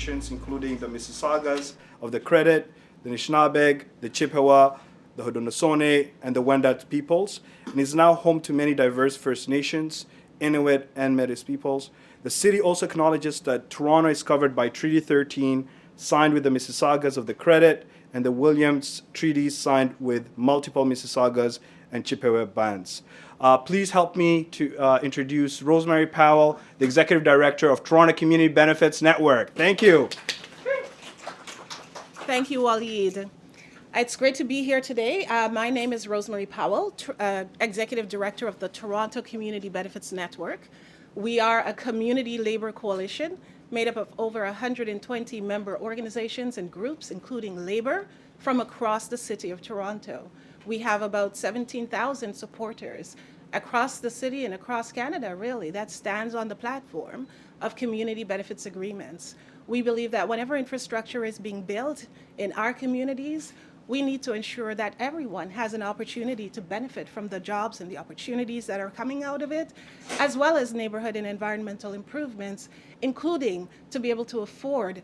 nations, including the Mississaugas of the Credit, the Anishinaabe, the Chippewa, the Haudenosaunee, and the Wendat peoples, and is now home to many diverse First Nations, Inuit, and Métis peoples. The city also acknowledges that Toronto is covered by Treaty 13, signed with the Mississaugas of the Credit, and the Williams Treaties signed with multiple Mississaugas and Chippewa bands. Please help me to introduce Rosemary Powell, the Executive Director of Toronto Community Benefits Network. Thank you. Thank you, Waleed. It's great to be here today. My name is Rosemary Powell, Executive Director of the Toronto Community Benefits Network. We are a community labor coalition made up of over 120 member organizations and groups, including labor, from across the city of Toronto. We have about 17,000 supporters across the city and across Canada, really, that stands on the platform of community benefits agreements. We believe that whenever infrastructure is being built in our communities, we need to ensure that everyone has an opportunity to benefit from the jobs and the opportunities that are coming out of it, as well as neighborhood and environmental improvements, including to be able to afford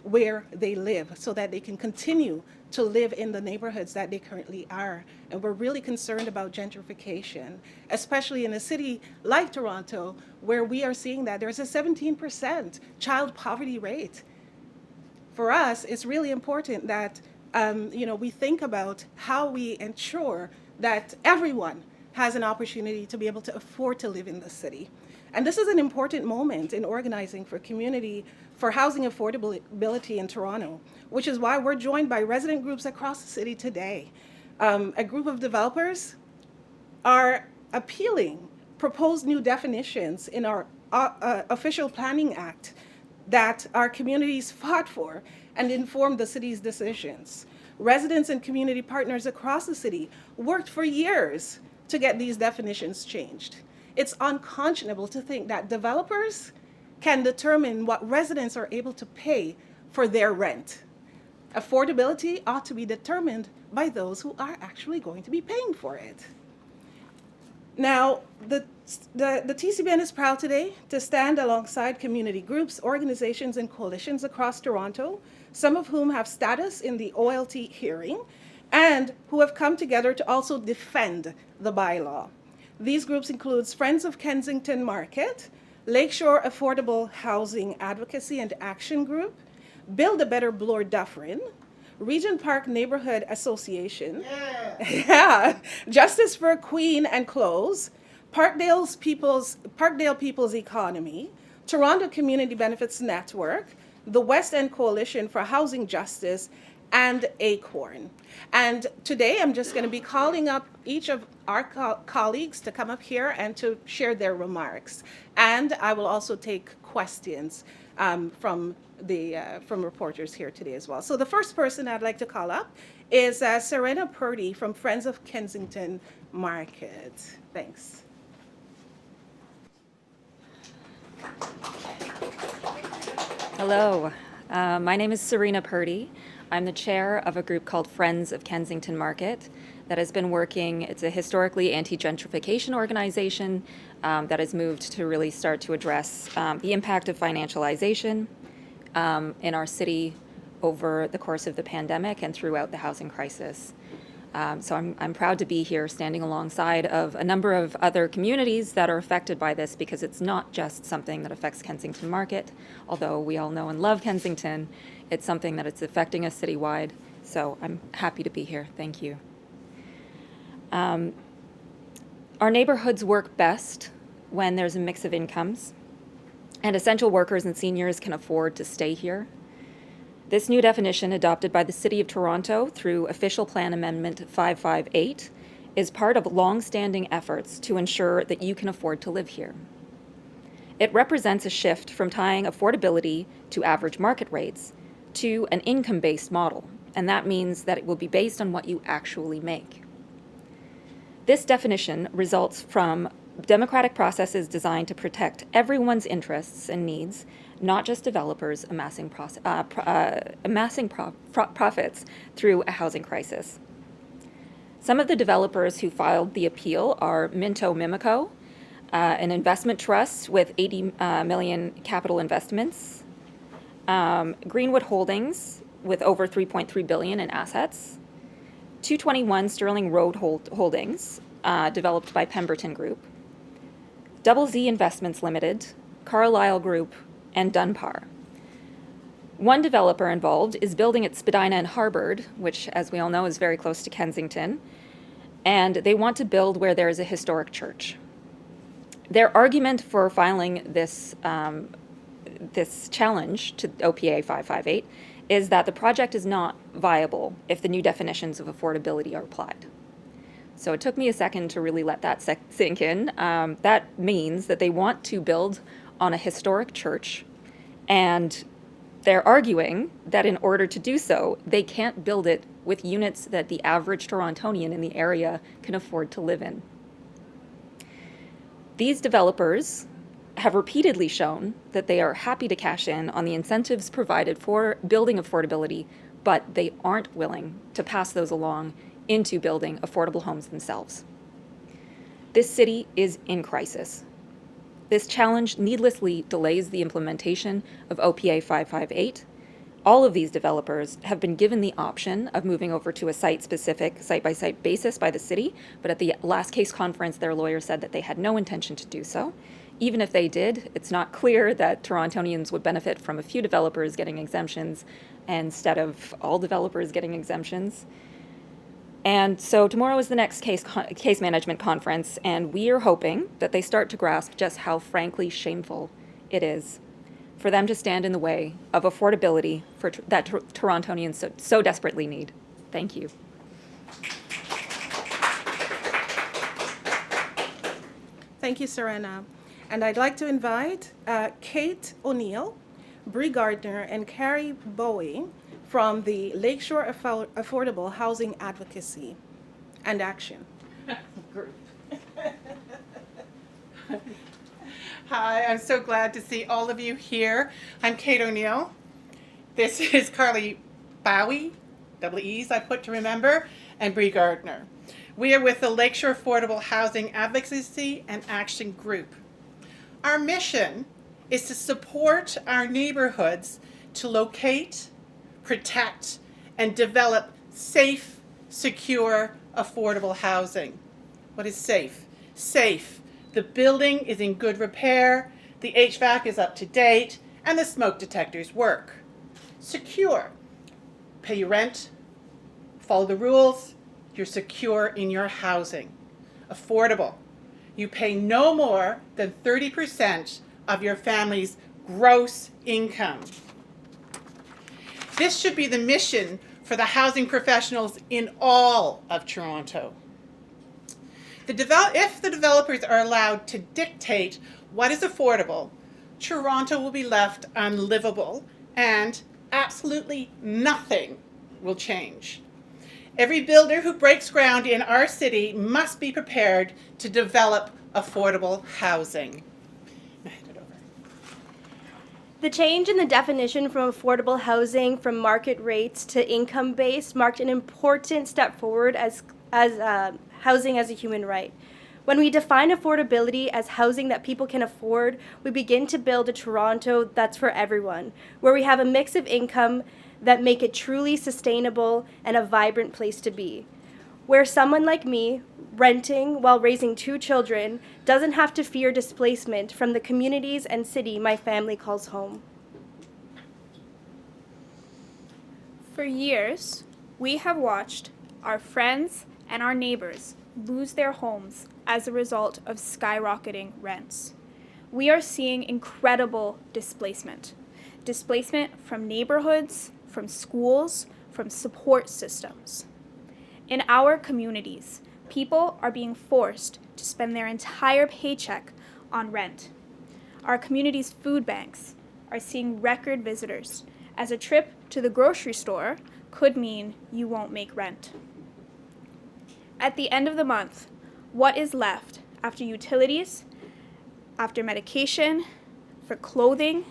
where they live so that they can continue to live in the neighborhoods that they currently are. And we're really concerned about gentrification, especially in a city like Toronto, where we are seeing that there's a 17% child poverty rate. For us, it's really important that we think about how we ensure that everyone has an opportunity to be able to afford to live in the city. And this is an important moment in organizing for housing affordability in Toronto, which is why we're joined by resident groups across the city today. A group of developers are appealing proposed new definitions in our official planning act that our communities fought for and informed the city's decisions. Residents and community partners across the city worked for years to get these definitions changed. It's unconscionable to think that developers can determine what residents are able to pay for their rent. Affordability ought to be determined by those who are actually going to be paying for it. Now, the TCBN is proud today to stand alongside community groups, organizations, and coalitions across Toronto, some of whom have status in the OLT hearing, and who have come together to also defend the bylaw. These groups include Friends of Kensington Market, Lakeshore Affordable Housing Advocacy and Action Group, A Better Bloor Dufferin, Regent Park Neighbourhood Association, Justice for Queen and Close, Parkdale People's Economy, Toronto Community Benefits Network, the West End Coalition for Housing Justice, and ACORN. And today I'm just going to be calling up each of our colleagues to come up here and to share their remarks. And I will also take questions from reporters here today as well. So the first person I'd like to call up is Serena Purdy from Friends of Kensington Market. Thanks. Hello, my name is Serena Purdy. I'm the chair of a group called Friends of Kensington Market that has been working. It's a historically anti-gentrification organization that has moved to really start to address the impact of financialization in our city over the course of the pandemic and throughout the housing crisis. So I'm proud to be here standing alongside of a number of other communities that are affected by this, because it's not just something that affects Kensington Market, although we all know and love Kensington. It's something that it's affecting us citywide. So I'm happy to be here. Thank you. Our neighborhoods work best when there's a mix of incomes, and essential workers and seniors can afford to stay here. This new definition, adopted by the City of Toronto through Official Plan Amendment 558, is part of long-standing efforts to ensure that you can afford to live here. It represents a shift from tying affordability to average market rates to an income-based model, and that means that it will be based on what you actually make. This definition results from democratic processes designed to protect everyone's interests and needs, not just developers amassing profits through a housing crisis. Some of the developers who filed the appeal are Minto Mimico, an investment trust with 80 million capital investments, Greenwood Holdings with over $3.3 billion in assets, 221 Sterling Road Holdings, developed by Pemberton Group, Double Z Investments Limited, Carlye Group, and Dunpar. One developer involved is building at Spadina and Harbord, which, as we all know, is very close to Kensington, and they want to build where there is a historic church. Their argument for filing this challenge to OPA 558 is that the project is not viable if the new definitions of affordability are applied. So it took me a second to really let that sink in. That means that they want to build on a historic church, and they're arguing that in order to do so, they can't build it with units that the average Torontonian in the area can afford to live in. These developers have repeatedly shown that they are happy to cash in on the incentives provided for building affordability, but they aren't willing to pass those along into building affordable homes themselves. This city is in crisis. This challenge needlessly delays the implementation of OPA 558. All of these developers have been given the option of moving over to a site-specific, site-by-site basis by the city, but at the last case conference, their lawyer said that they had no intention to do so. Even if they did, it's not clear that Torontonians would benefit from a few developers getting exemptions instead of all developers getting exemptions. And so tomorrow is the next case management conference, and we are hoping that they start to grasp just how frankly shameful it is for them to stand in the way of affordability that Torontonians so desperately need. Thank you. Thank you, Serena. And I'd like to invite Kate O'Neill, Bree Gardner, and Carrie Bowie from the Lakeshore Affordable Housing Advocacy and Action Group. Hi, I'm so glad to see all of you here. I'm Kate O'Neill. This is Carlye Bowie, double E's I put to remember, and Bree Gardner. We are with the Lakeshore Affordable Housing Advocacy and Action Group. Our mission is to support our neighborhoods to locate, protect, and develop safe, secure, affordable housing. What is safe? Safe. The building is in good repair, the HVAC is up to date, and the smoke detectors work. Secure. Pay your rent, follow the rules, you're secure in your housing. Affordable. You pay no more than 30% of your family's gross income. This should be the mission for the housing professionals in all of Toronto. If the developers are allowed to dictate what is affordable, Toronto will be left unlivable and absolutely nothing will change. Every builder who breaks ground in our city must be prepared to develop affordable housing. The change in the definition from affordable housing from market rates to income-based marked an important step forward as housing as a human right. When we define affordability as housing that people can afford, we begin to build a Toronto that's for everyone, where we have a mix of income that make it truly sustainable and a vibrant place to be. Where someone like me, renting while raising 2 children, doesn't have to fear displacement from the communities and city my family calls home. For years, we have watched our friends and our neighbors lose their homes as a result of skyrocketing rents. We are seeing incredible displacement. Displacement from neighborhoods, from schools, from support systems. In our communities, people are being forced to spend their entire paycheck on rent. Our community's food banks are seeing record visitors, as a trip to the grocery store could mean you won't make rent. At the end of the month, what is left after utilities, after medication, for clothing?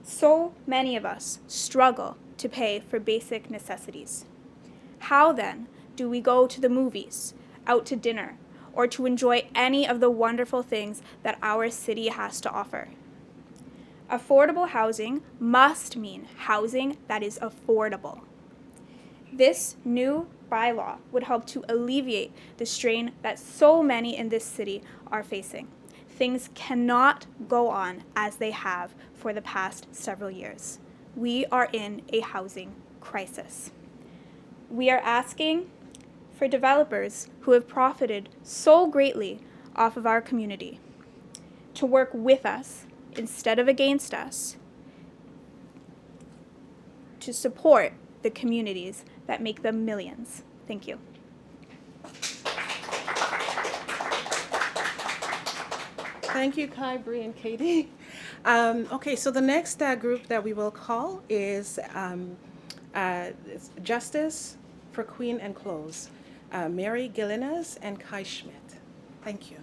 So many of us struggle to pay for basic necessities. How then do we go to the movies, out to dinner, or to enjoy any of the wonderful things that our city has to offer? Affordable housing must mean housing that is affordable. This new bylaw would help to alleviate the strain that so many in this city are facing. Things cannot go on as they have for the past several years. We are in a housing crisis. We are asking for developers who have profited so greatly off of our community to work with us instead of against us to support the communities that make them millions. Thank you. Thank you, Kai, Bree, and Katie. Okay, so the next group that we will call is Justice for Queen and Close, Mary Gillinas and Kai Schmidt. Thank you.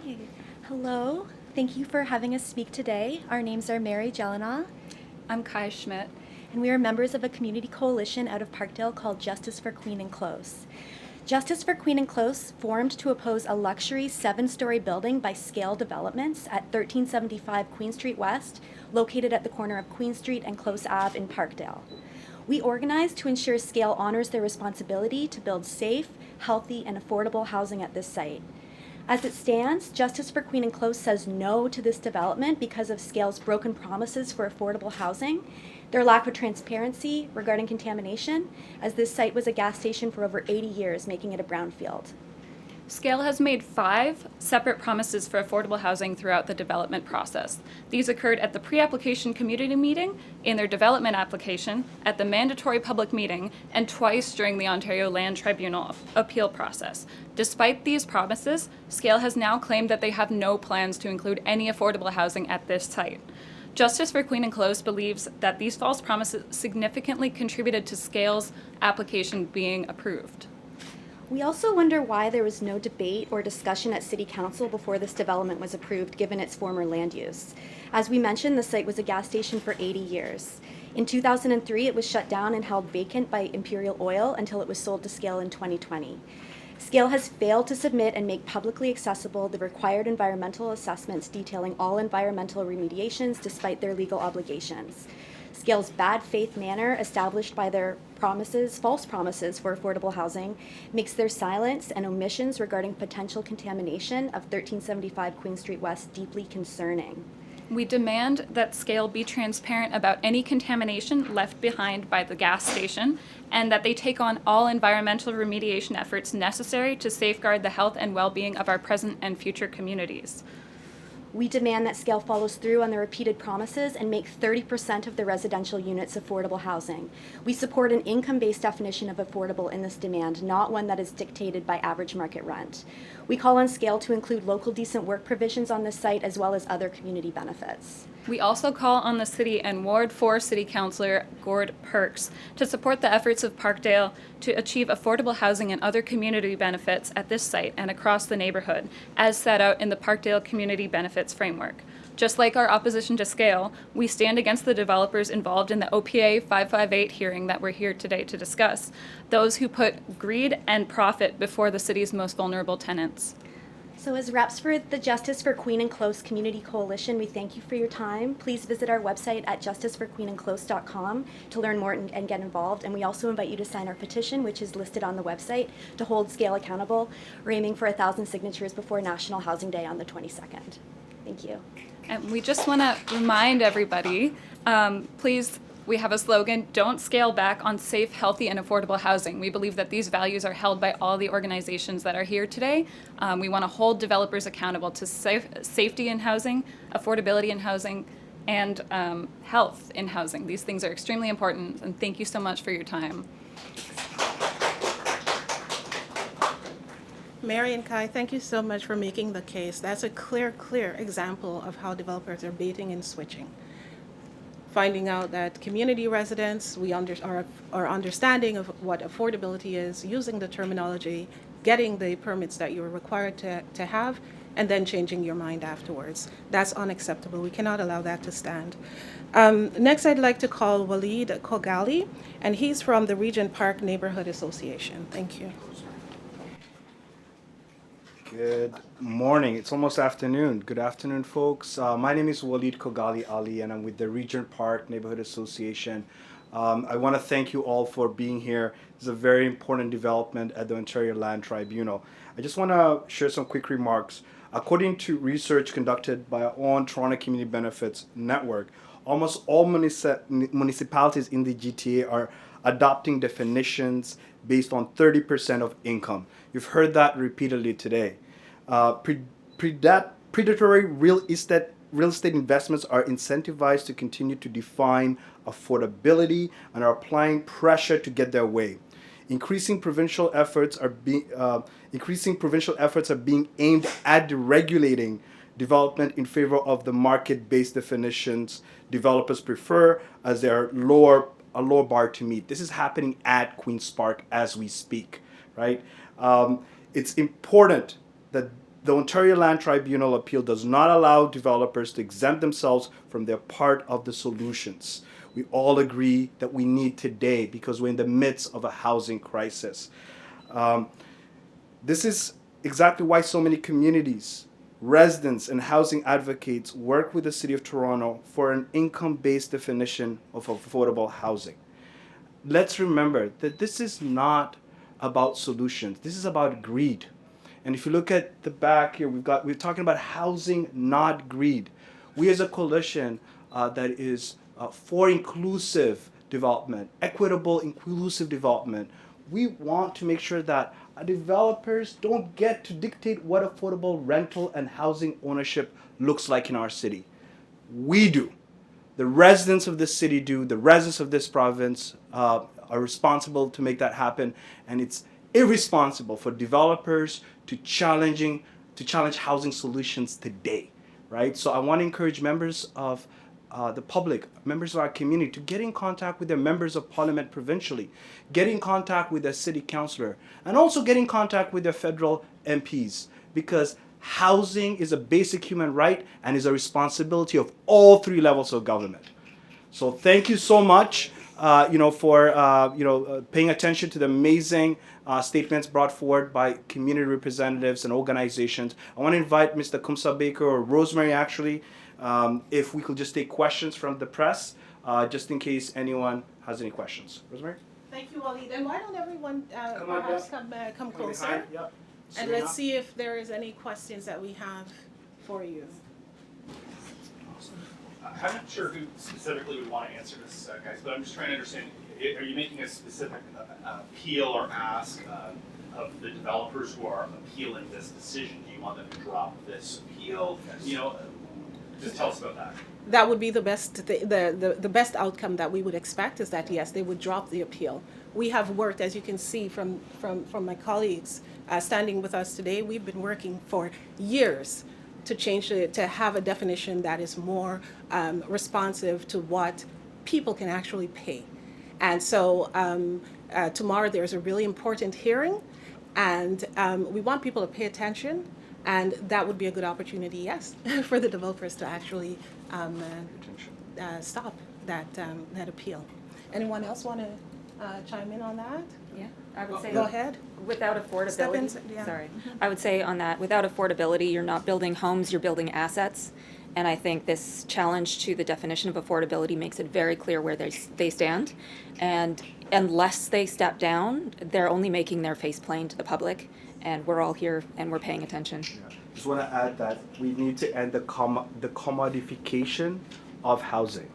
Hey. Hello. Thank you for having us speak today. Our names are Mary Jelena. I'm Kai Schmidt. And we are members of a community coalition out of Parkdale called Justice for Queen and Close. Justice for Queen and Close formed to oppose a luxury 7-story building by Scale Developments at 1375 Queen Street West, located at the corner of Queen Street and Close Ave in Parkdale. We organized to ensure Scale honors their responsibility to build safe, healthy, and affordable housing at this site. As it stands, Justice for Queen and Close says no to this development because of Scale's broken promises for affordable housing, their lack of transparency regarding contamination, as this site was a gas station for over 80 years, making it a brownfield. Scale has made 5 separate promises for affordable housing throughout the development process. These occurred at the pre-application community meeting, in their development application, at the mandatory public meeting, and twice during the Ontario Land Tribunal appeal process. Despite these promises, Scale has now claimed that they have no plans to include any affordable housing at this site. Justice for Queen and Close believes that these false promises significantly contributed to Scale's application being approved. We also wonder why there was no debate or discussion at City Council before this development was approved, given its former land use. As we mentioned, the site was a gas station for 80 years. In 2003, it was shut down and held vacant by Imperial Oil until it was sold to Scale in 2020. Scale has failed to submit and make publicly accessible the required environmental assessments detailing all environmental remediations despite their legal obligations. Scale's bad faith manner, established by their promises, false promises for affordable housing, makes their silence and omissions regarding potential contamination of 1375 Queen Street West deeply concerning. We demand that Scale be transparent about any contamination left behind by the gas station, and that they take on all environmental remediation efforts necessary to safeguard the health and well-being of our present and future communities. We demand that Scale follows through on their repeated promises and make 30% of the residential units affordable housing. We support an income-based definition of affordable in this demand, not one that is dictated by average market rent. We call on Scale to include local decent work provisions on this site as well as other community benefits. We also call on the City and Ward 4 City Councillor Gord Perks to support the efforts of Parkdale to achieve affordable housing and other community benefits at this site and across the neighborhood, as set out in the Parkdale Community Benefits Framework. Just like our opposition to Scale, we stand against the developers involved in the OPA 558 hearing that we're here today to discuss, those who put greed and profit before the city's most vulnerable tenants. So as reps for the Justice for Queen and Close Community Coalition, we thank you for your time. Please visit our website at justiceforqueenandclose.com to learn more and get involved. And we also invite you to sign our petition, which is listed on the website, to hold Scale accountable. We're aiming for 1,000 signatures before National Housing Day on the 22nd. Thank you. And we just want to remind everybody, please, we have a slogan, don't scale back on safe, healthy, and affordable housing. We believe that these values are held by all the organizations that are here today. We want to hold developers accountable to safety in housing, affordability in housing, and health in housing. These things are extremely important, and thank you so much for your time. Mary and Kai, thank you so much for making the case. That's a clear example of how developers are baiting and switching. Finding out that community residents, our understanding of what affordability is, using the terminology, getting the permits that you're required to have, and then changing your mind afterwards. That's unacceptable. We cannot allow that to stand. Next, I'd like to call Walid Kogali, and he's from the Regent Park Neighbourhood Association. Thank you. Good morning. It's almost afternoon. Good afternoon, folks. My name is Walid Kogali Ali, and I'm with the Regent Park Neighbourhood Association. I want to thank you all for being here. It's a very important development at the Ontario Land Tribunal. I just want to share some quick remarks. According to research conducted by our own Toronto Community Benefits Network, almost all municipalities in the GTA are adopting definitions based on 30% of income. You've heard that repeatedly today. Predatory real estate investments are incentivized to continue to define affordability and are applying pressure to get their way. Increasing provincial efforts are being aimed at deregulating development in favor of the market-based definitions developers prefer, as they are a lower bar to meet. This is happening at Queen's Park as we speak, right? It's important that the Ontario Land Tribunal appeal does not allow developers to exempt themselves from their part of the solutions. We all agree that we need today, because we're in the midst of a housing crisis. This is exactly why so many communities, residents, and housing advocates work with the City of Toronto for an income-based definition of affordable housing. Let's remember that this is not about solutions. This is about greed. And if you look at the back here, we're talking about housing, not greed. We as a coalition that is for inclusive development, equitable, inclusive development, we want to make sure that developers don't get to dictate what affordable rental and housing ownership looks like in our city. We do. The residents of this city do. The residents of this province are responsible to make that happen. And it's irresponsible for developers to challenge housing solutions today, right? So I want to encourage members of the public, members of our community, to get in contact with their members of parliament provincially, get in contact with their city councillor, and also get in contact with their federal MPs, because housing is a basic human right and is a responsibility of all three levels of government. So thank you so much, for paying attention to the amazing statements brought forward by community representatives and organizations. I want to invite Mr. Kumsa Baker, or Rosemary actually, if we could just take questions from the press, just in case anyone has any questions. Rosemary? Thank you, Walid. And why don't everyone come closer? Behind, yeah. And let's see if there is any questions that we have for you. I'm not sure who specifically would want to answer this, guys, but I'm just trying to understand, are you making a specific appeal or ask of the developers who are appealing this decision? Do you want them to drop this appeal? Just tell us about that. That would be the best outcome that we would expect, is that, yes, they would drop the appeal. We have worked, as you can see from my colleagues standing with us today, we've been working for years to change it, to have a definition that is more responsive to what people can actually pay. And so tomorrow there's a really important hearing, and we want people to pay attention, and that would be a good opportunity, yes, for the developers to actually stop that appeal. Anyone else want to chime in on that? Yeah, I would say Go ahead. without Step in, affordability, yeah. sorry. I would say on that, without affordability, you're not building homes, you're building assets. And I think this challenge to the definition of affordability makes it very clear where they stand. And unless they step down, they're only making their face plain to the public. And we're all here and we're paying attention. Yeah. Just want to add that we need to end the commodification of housing,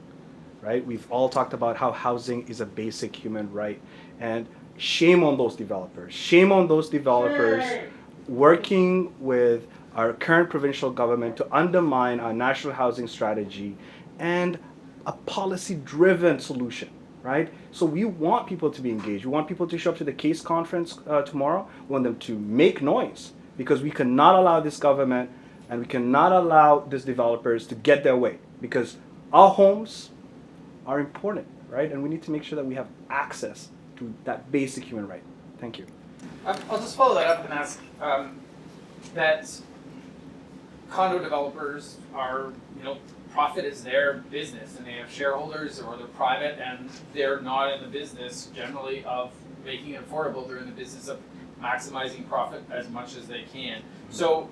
right? We've all talked about how housing is a basic human right, and shame on those developers. Shame on those developers working with our current provincial government to undermine our national housing strategy and a policy-driven solution, right? So we want people to be engaged. We want people to show up to the case conference tomorrow. We want them to make noise, because we cannot allow this government and we cannot allow these developers to get their way, because our homes are important, right? And we need to make sure that we have access to that basic human right. Thank you. I'll just follow that up and ask that condo developers are, profit is their business, and they have shareholders, or they're private, and they're not in the business generally of making it affordable. They're in the business of maximizing profit as much as they can. So,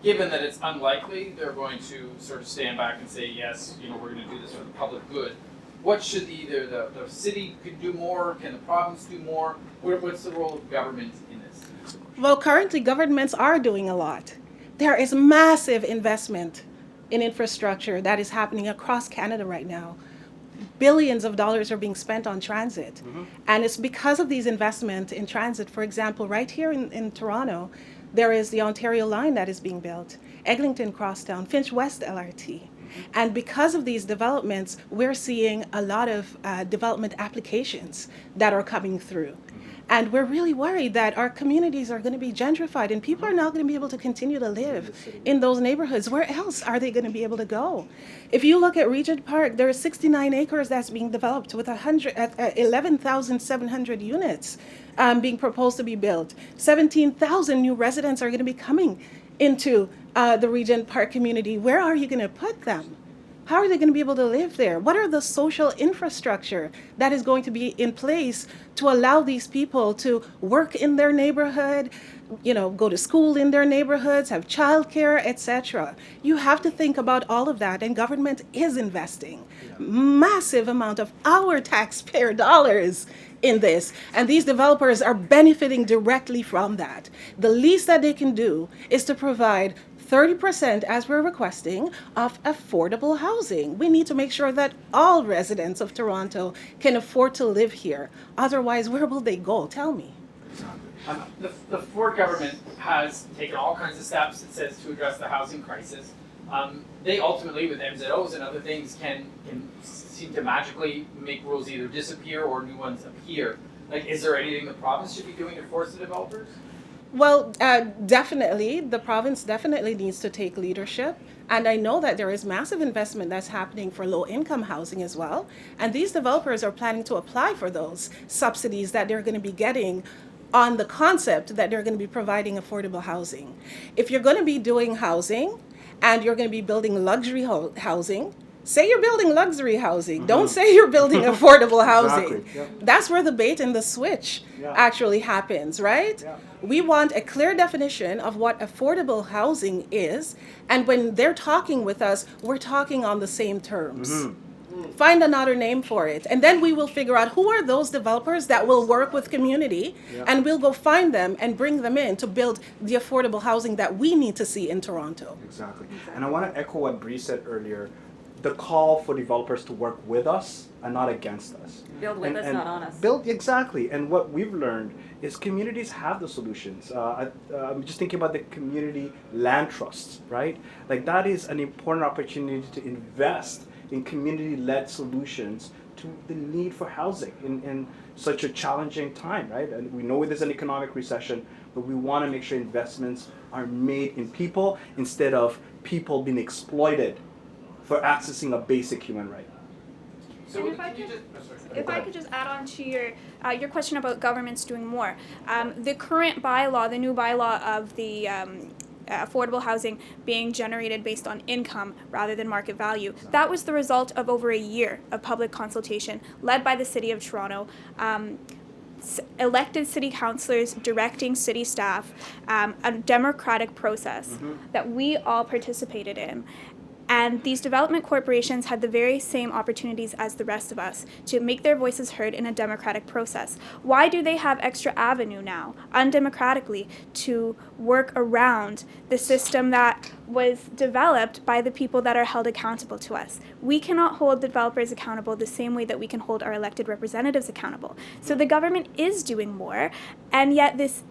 given that it's unlikely they're going to sort of stand back and say, yes, we're going to do this for the public good, what should either the city could do more, can the province do more? What's the role of government in this? Well, currently governments are doing a lot. There is massive investment in infrastructure that is happening across Canada right now. Billions of dollars are being spent on transit. Mm-hmm. And it's because of these investments in transit. For example, right here in Toronto, there is the Ontario line that is being built, Eglinton Crosstown, Finch West LRT. And because of these developments, we're seeing a lot of development applications that are coming through. And we're really worried that our communities are going to be gentrified and people are not going to be able to continue to live in those neighborhoods. Where else are they going to be able to go? If you look at Regent Park, there are 69 acres that's being developed with 11,700 units being proposed to be built. 17,000 new residents are going to be coming into the Regent Park community. Where are you going to put them? How are they going to be able to live there? What are the social infrastructure that is going to be in place to allow these people to work in their neighborhood, go to school in their neighborhoods, have childcare, etc.? You have to think about all of that, and government is investing massive amount of our taxpayer dollars in this, and these developers are benefiting directly from that. The least that they can do is to provide 30%, as we're requesting, of affordable housing. We need to make sure that all residents of Toronto can afford to live here. Otherwise, where will they go? Tell me. The Ford government has taken all kinds of steps, it says, to address the housing crisis. They ultimately, with MZOs and other things, can seem to magically make rules either disappear or new ones appear. Is there anything the province should be doing to force the developers? Well, definitely. The province definitely needs to take leadership. And I know that there is massive investment that's happening for low-income housing as well. And these developers are planning to apply for those subsidies that they're going to be getting on the concept that they're going to be providing affordable housing. If you're going to be doing housing and you're going to be building luxury housing, say you're building luxury housing. Mm-hmm. Don't say you're building affordable housing. Exactly. Yep. That's where the bait and the switch actually happens, right? Yeah. We want a clear definition of what affordable housing is, and when they're talking with us, we're talking on the same terms. Mm-hmm. Find another name for it, and then we will figure out who are those developers that will work with community, and we'll go find them and bring them in to build the affordable housing that we need to see in Toronto. Exactly. And I want to echo what Bree said earlier. The call for developers to work with us and not against us. Build with us, not on us. Exactly. And what we've learned is communities have the solutions. I'm just thinking about the community land trusts, right? That is an important opportunity to invest in community-led solutions to the need for housing in such a challenging time, right? And we know there's an economic recession, but we want to make sure investments are made in people instead of people being exploited for accessing a basic human right. So if I could just add on to your question about governments doing more, the current bylaw, the new bylaw of the affordable housing being generated based on income rather than market value, that was the result of over a year of public consultation led by the City of Toronto. Elected city councillors directing city staff, a democratic process that we all participated in. And these development corporations had the very same opportunities as the rest of us to make their voices heard in a democratic process. Why do they have extra avenue now, undemocratically, to work around the system that was developed by the people that are held accountable to us? We cannot hold developers accountable the same way that we can hold our elected representatives accountable. So the government is doing more, and yet this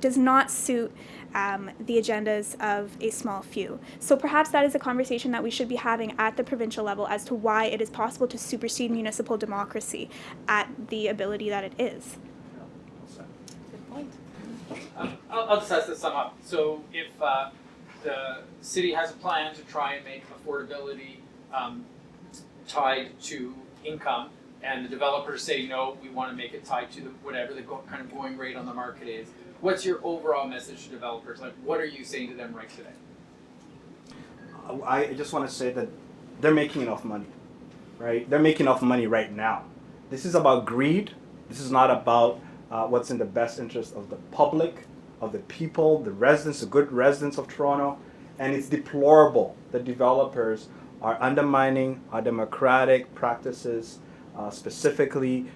does not suit the agendas of a small few. So perhaps that is a conversation that we should be having at the provincial level as to why it is possible to supersede municipal democracy at the ability that it is. Good point. I'll just ask this sum up. So if the city has a plan to try and make affordability tied to income, and the developers say, no, we want to make it tied to whatever the kind of going rate on the market is, what's your overall message to developers? What are you saying to them right today? I just want to say that they're making enough money, right? They're making enough money right now. This is about greed. This is not about what's in the best interest of the public, of the people, the residents, the good residents of Toronto. And it's deplorable that developers are undermining our democratic practices, specifically,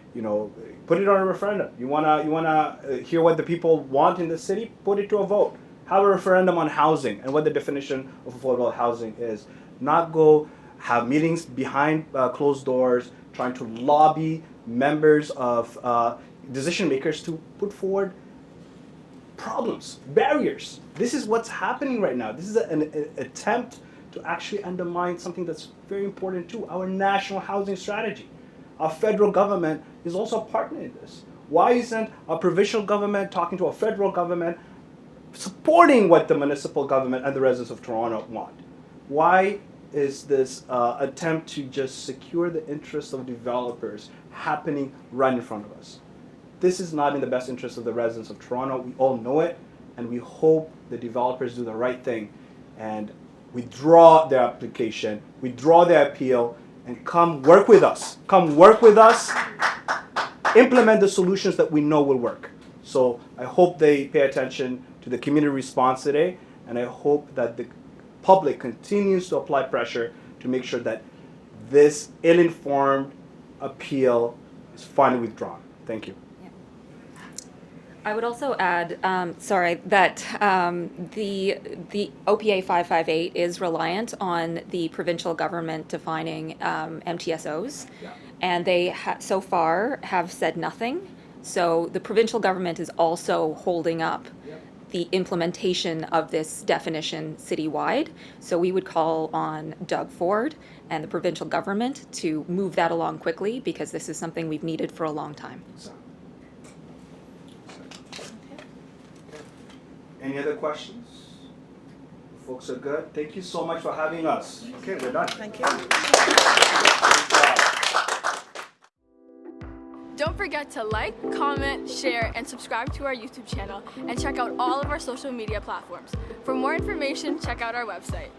put it on a referendum. You wanna hear what the people want in the city? Put it to a vote. Have a referendum on housing and what the definition of affordable housing is. Not go have meetings behind closed doors, trying to lobby members of decision makers to put forward problems, barriers. This is what's happening right now. This is an attempt to actually undermine something that's very important too, our national housing strategy. Our federal government is also a partner in this. Why isn't our provincial government talking to our federal government, supporting what the municipal government and the residents of Toronto want? Why is this attempt to just secure the interests of developers happening right in front of us? This is not in the best interest of the residents of Toronto. We all know it, and we hope the developers do the right thing and withdraw their application, withdraw their appeal, and come work with us. Come work with us, implement the solutions that we know will work. So I hope they pay attention to the community response today, and I hope that the public continues to apply pressure to make sure that this ill-informed appeal is finally withdrawn. Thank you. I would also add, that the OPA 558 is reliant on the provincial government defining MTSOs, and they so far have said nothing. So the provincial government is also holding up the implementation of this definition citywide. So we would call on Doug Ford and the provincial government to move that along quickly, because this is something we've needed for a long time. Any other questions? Folks are good. Thank you so much for having us. Okay, we're done. Thank you. Don't forget to like, comment, share, and subscribe to our YouTube channel, and check out all of our social media platforms. For more information, check out our website.